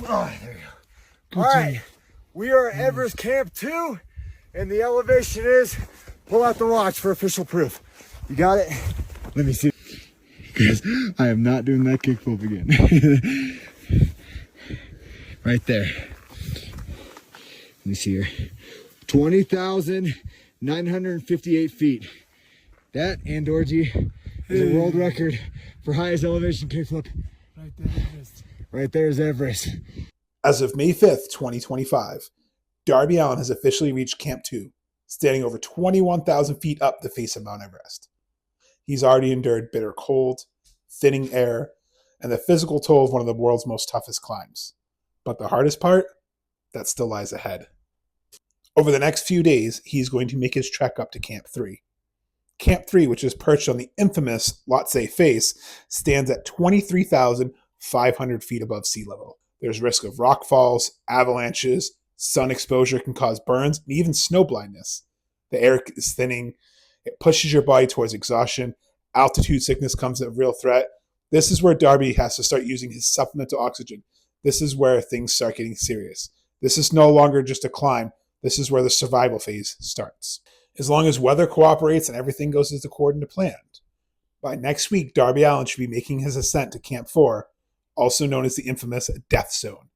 Oh, there you go. All right, we are at Everest Camp 2, and the elevation is, pull out the watch for official proof. You got it? Let me see. Guys, I am not doing that kickflip again. Right there. Let me see here. 20,958 feet. That, and Dorji, is a world record for highest elevation kickflip. Right there, Everest. Right there's Everest. As of May 5th, 2025, Darby Allin has officially reached Camp 2, standing over 21,000 feet up the face of Mount Everest. He's already endured bitter cold, thinning air, and the physical toll of one of the world's most toughest climbs. But the hardest part, that still lies ahead. Over the next few days, he's going to make his trek up to Camp 3. Camp 3, which is perched on the infamous Lhotse Face, stands at 23,500 feet above sea level. There's risk of rock falls, avalanches, sun exposure can cause burns, and even snow blindness. The air is thinning. It pushes your body towards exhaustion. Altitude sickness comes a real threat. This is where Darby has to start using his supplemental oxygen. This is where things start getting serious. This is no longer just a climb. This is where the survival phase starts. As long as weather cooperates and everything goes as according to plan, by next week, Darby Allin should be making his ascent to Camp 4, also known as the infamous Death Zone.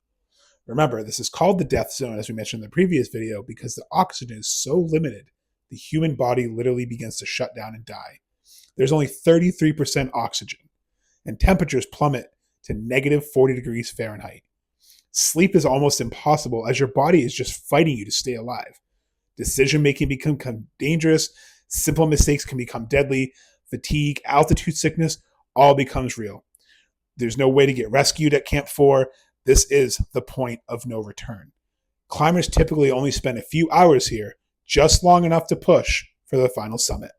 Remember, this is called the Death Zone, as we mentioned in the previous video, because the oxygen is so limited, the human body literally begins to shut down and die. There's only 33% oxygen, and temperatures plummet to negative 40 degrees Fahrenheit. Sleep is almost impossible as your body is just fighting you to stay alive. Decision-making becomes dangerous, simple mistakes can become deadly, fatigue, altitude sickness, all becomes real. There's no way to get rescued at Camp 4. This is the point of no return. Climbers typically only spend a few hours here, just long enough to push for the final summit.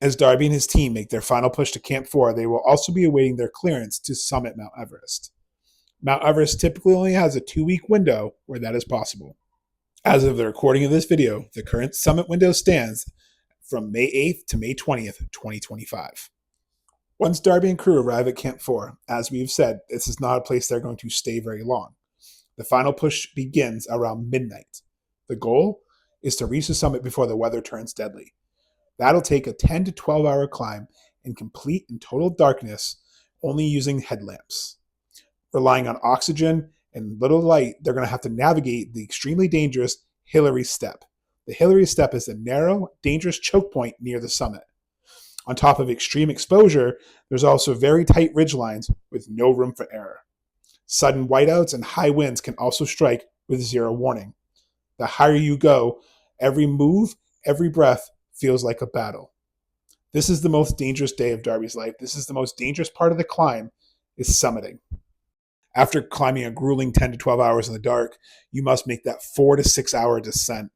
As Darby and his team make their final push to Camp 4, they will also be awaiting their clearance to summit Mount Everest. Mount Everest typically only has a 2-week window where that is possible. As of the recording of this video, the current summit window stands from May 8th to May 20th, 2025. Once Darby and crew arrive at Camp 4, as we've said, this is not a place they're going to stay very long. The final push begins around midnight. The goal is to reach the summit before the weather turns deadly. That'll take a 10 to 12 hour climb in complete and total darkness, only using headlamps. Relying on oxygen and little light, they're going to have to navigate the extremely dangerous Hillary Step. The Hillary Step is a narrow, dangerous choke point near the summit. On top of extreme exposure, there's also very tight ridgelines with no room for error. Sudden whiteouts and high winds can also strike with zero warning. The higher you go, every move, every breath feels like a battle. This is the most dangerous day of Darby's life. This is the most dangerous part of the climb, is summiting. After climbing a grueling 10 to 12 hours in the dark, you must make that 4 to 6 hour descent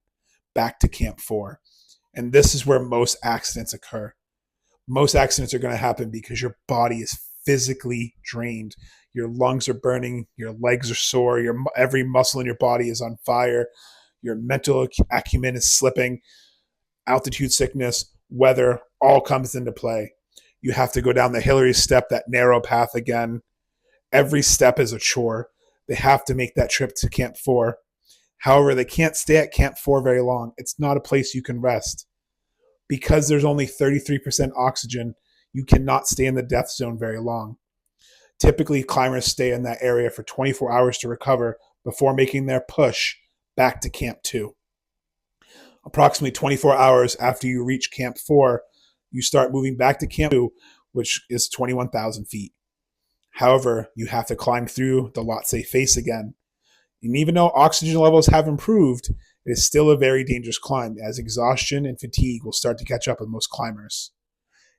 back to Camp 4. And this is where most accidents occur. Most accidents are going to happen because your body is physically drained. Your lungs are burning, your legs are sore, every muscle in your body is on fire, your mental acumen is slipping, altitude sickness, weather, all comes into play. You have to go down the Hillary Step, that narrow path again. Every step is a chore. They have to make that trip to Camp 4. However, they can't stay at Camp 4 very long. It's not a place you can rest. Because there's only 33% oxygen, you cannot stay in the death zone very long. Typically, climbers stay in that area for 24 hours to recover before making their push back to Camp 2. Approximately 24 hours after you reach Camp 4, you start moving back to Camp 2, which is 21,000 feet. However, you have to climb through the Lhotse Face again. And even though oxygen levels have improved, it is still a very dangerous climb, as exhaustion and fatigue will start to catch up with most climbers.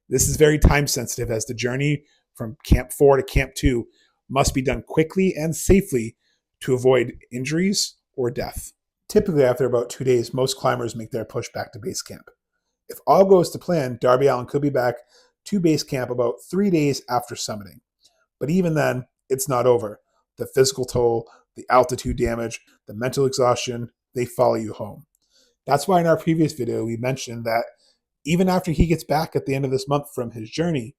This is very time sensitive, as the journey from Camp 4 to Camp 2 must be done quickly and safely to avoid injuries or death. Typically, after about 2 days, most climbers make their push back to base camp. If all goes to plan, Darby Allin could be back to base camp about 3 days after summiting. But even then, it's not over. The physical toll, the altitude damage, the mental exhaustion, they follow you home. That's why in our previous video, we mentioned that even after he gets back at the end of this month from his journey,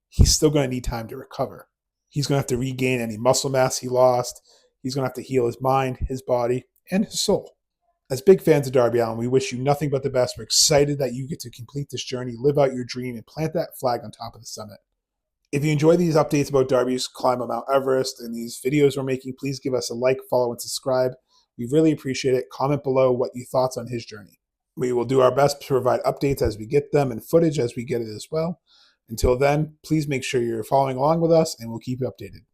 he's still going to need time to recover. He's going to have to regain any muscle mass he lost. He's going to have to heal his mind, his body, and his soul. As big fans of Darby Allin, we wish you nothing but the best. We're excited that you get to complete this journey, live out your dream, and plant that flag on top of the summit. If you enjoy these updates about Darby's climb of Mount Everest and these videos we're making, please give us a like, follow, and subscribe. We really appreciate it. Comment below what your thoughts on his journey. We will do our best to provide updates as we get them and footage as we get it as well. Until then, please make sure you're following along with us, and we'll keep you updated.